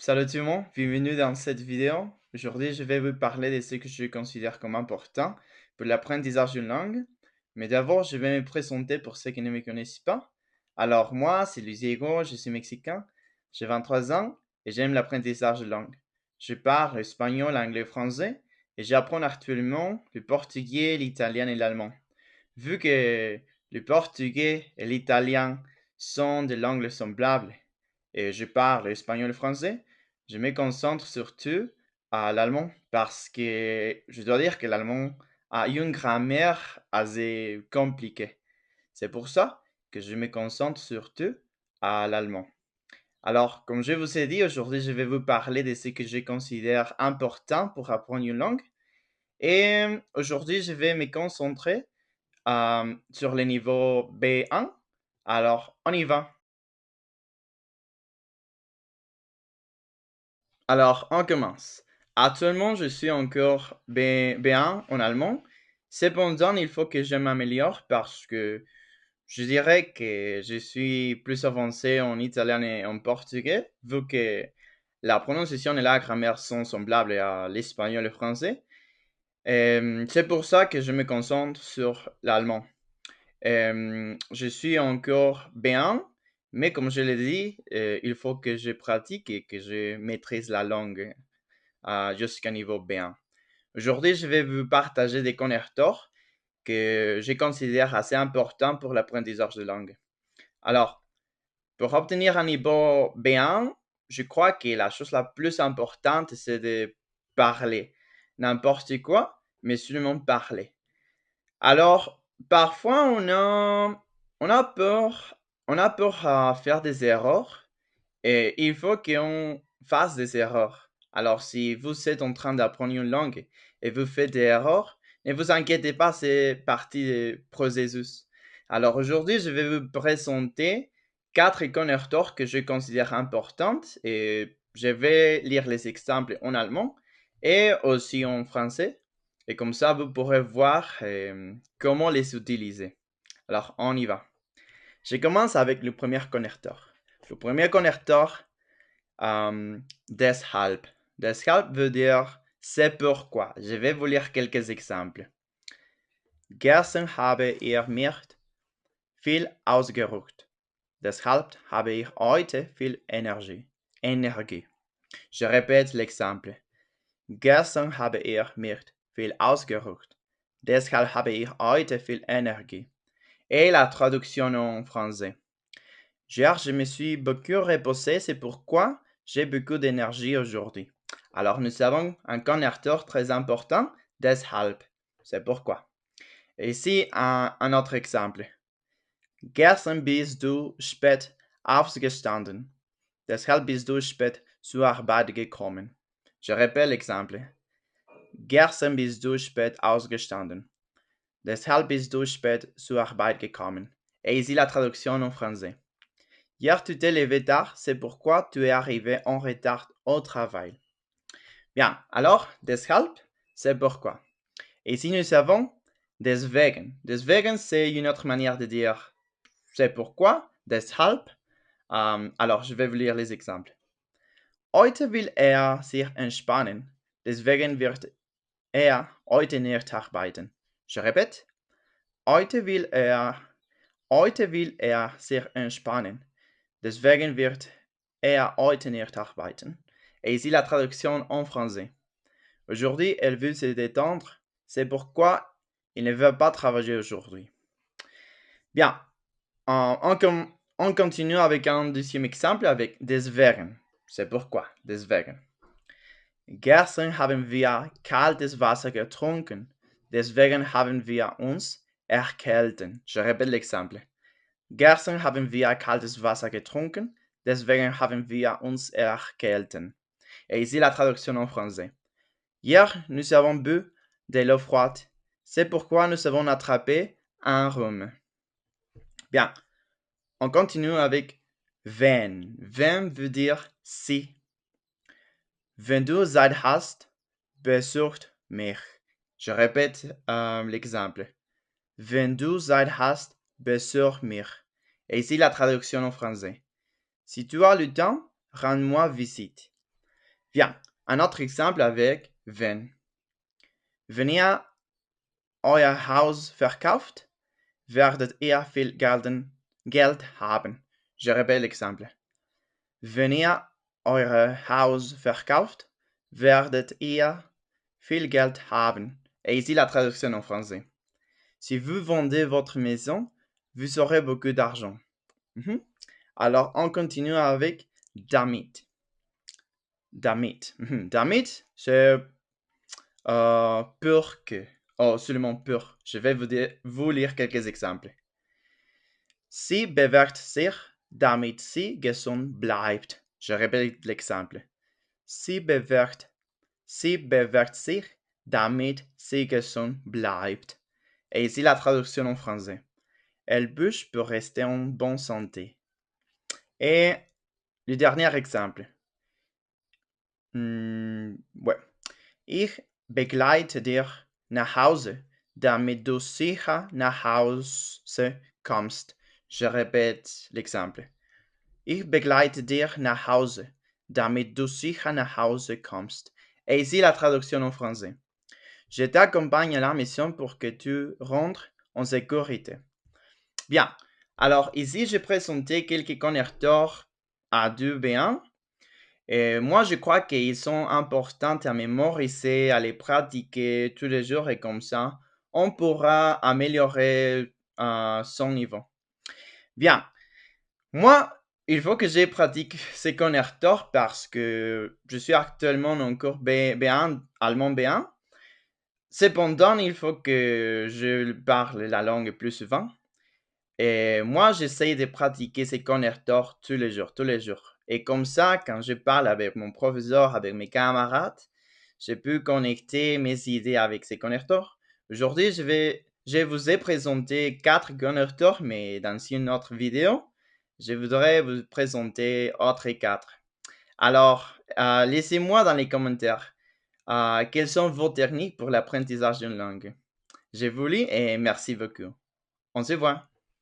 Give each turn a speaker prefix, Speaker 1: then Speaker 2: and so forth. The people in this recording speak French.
Speaker 1: Salut tout le monde, bienvenue dans cette vidéo. Aujourd'hui, je vais vous parler de ce que je considère comme important pour l'apprentissage d'une langue. Mais d'abord, je vais me présenter pour ceux qui ne me connaissent pas. Alors, moi, c'est Luis Diego, je suis mexicain, j'ai 23 ans et j'aime l'apprentissage de langue. Je parle espagnol, anglais, français et j'apprends actuellement le portugais, l'italien et l'allemand. Vu que le portugais et l'italien sont des langues semblables et je parle espagnol et français, je me concentre surtout à l'allemand parce que je dois dire que l'allemand a une grammaire assez compliquée. C'est pour ça que je me concentre surtout à l'allemand. Alors, comme je vous ai dit, aujourd'hui, je vais vous parler de ce que je considère important pour apprendre une langue. Et aujourd'hui, je vais me concentrer sur le niveau B1. Alors, on y va. Alors, on commence. Actuellement, je suis encore B1 en allemand. Cependant, il faut que je m'améliore parce que je dirais que je suis plus avancé en italien et en portugais, vu que la prononciation et la grammaire sont semblables à l'espagnol et le français. C'est pour ça que je me concentre sur l'allemand. Je suis encore B1, mais comme je l'ai dit, il faut que je pratique et que je maîtrise la langue jusqu'à niveau B1. Aujourd'hui, je vais vous partager des connecteurs que je considère assez importants pour l'apprentissage de langue. Alors, pour obtenir un niveau B1, je crois que la chose la plus importante, c'est de parler. N'importe quoi, mais seulement parler. Alors, parfois, on a peur à faire des erreurs et il faut qu'on fasse des erreurs. Alors, si vous êtes en train d'apprendre une langue et vous faites des erreurs, ne vous inquiétez pas, c'est partie du processus. Alors, aujourd'hui, je vais vous présenter quatre connecteurs que je considère importantes et je vais lire les exemples en allemand et aussi en français. Et comme ça, vous pourrez voir comment les utiliser. Alors, on y va. Je commence avec le premier connecteur. Le premier connecteur, deshalb. Deshalb veut dire c'est pourquoi. Je vais vous lire quelques exemples. Gestern habe ich mir viel ausgeruht. Deshalb habe ich heute viel Energie. Je répète l'exemple. Gestern habe ich mir viel ausgeruht. Deshalb habe ich heute viel Energie. Et la traduction en français. Hier, je me suis beaucoup reposé, c'est pourquoi j'ai beaucoup d'énergie aujourd'hui. Alors, nous avons un connecteur très important, deshalb. C'est pourquoi. Et ici, un autre exemple. Gestern bist du spät aufgestanden. Deshalb bist du spät zur Arbeit gekommen. Je répète l'exemple. Gestern bist du spät ausgestanden. Deshalb bist du spät zur Arbeit gekommen. Et ici la traduction en français. Hier tu t'es levé tard, c'est pourquoi tu es arrivé en retard au travail. Bien, alors, deshalb, c'est pourquoi. Et ici nous avons deswegen. Deswegen, c'est une autre manière de dire c'est pourquoi, deshalb. Alors, je vais vous lire les exemples. Heute will sich entspannen, deswegen wird heute nicht arbeiten. Je répète. Heute will er sich entspannen. Deswegen wird heute nicht arbeiten. Et ici la traduction en français. Aujourd'hui, elle veut se détendre. C'est pourquoi il ne veut pas travailler aujourd'hui. Bien. On continue avec un deuxième exemple avec deswegen. C'est pourquoi. Deswegen. Gestern haben wir kaltes Wasser getrunken. Deswegen haben wir uns erkälten. Je répète l'exemple. Gestern haben wir kaltes Wasser getrunken. Deswegen haben wir uns erkälten. Et ici la traduction en français. Hier, nous avons bu de l'eau froide. C'est pourquoi nous avons attrapé un rhume. Bien. On continue avec wenn. Wenn veut dire si. Wenn du Zeit hast, besucht mich. Je répète l'exemple. Wenn du Zeit hast, besuch mich. Et ici la traduction en français. Si tu as le temps, rends-moi visite. Bien, un autre exemple avec wenn. Wenn ihr euer Haus verkauft, werdet ihr viel Geld haben. Je répète l'exemple. Wenn ihr euer Haus verkauft, werdet ihr viel Geld haben. Et ici la traduction en français. Si vous vendez votre maison, vous aurez beaucoup d'argent. Alors, on continue avec damit. Damit. Damit, c'est pour que. Oh, seulement pour. Je vais vous lire quelques exemples. Sie bewährt sich, damit sie gesund bleibt. Je répète l'exemple. Sie bewährt sich, damit sie gesund bleibt. Et ici la traduction en français. Elle bouge pour rester en bonne santé. Et le dernier exemple. Ouais. Ich begleite dich nach Hause, damit du sicher nach Hause kommst. Je répète l'exemple. Ich begleite dich nach Hause, damit du sicher nach Hause kommst. Et ici la traduction en français. Je t'accompagne à la mission pour que tu rentres en sécurité. Bien. Alors ici, j'ai présenté quelques connecteurs A2, B1. Et moi, je crois qu'ils sont importants à mémoriser, à les pratiquer tous les jours et comme ça, on pourra améliorer son niveau. Bien. Moi, il faut que je pratique ces connecteurs parce que je suis actuellement en cours B1, allemand B1. Cependant, il faut que je parle la langue plus souvent. Et moi, j'essaie de pratiquer ces connecteurs tous les jours. Et comme ça, quand je parle avec mon professeur, avec mes camarades, je peux connecter mes idées avec ces connecteurs. Aujourd'hui, je vous ai présenté 4 connecteurs, mais dans une autre vidéo, je voudrais vous présenter autres 4. Alors, laissez-moi dans les commentaires quelles sont vos techniques pour l'apprentissage d'une langue. Je vous lis et merci beaucoup. On se voit.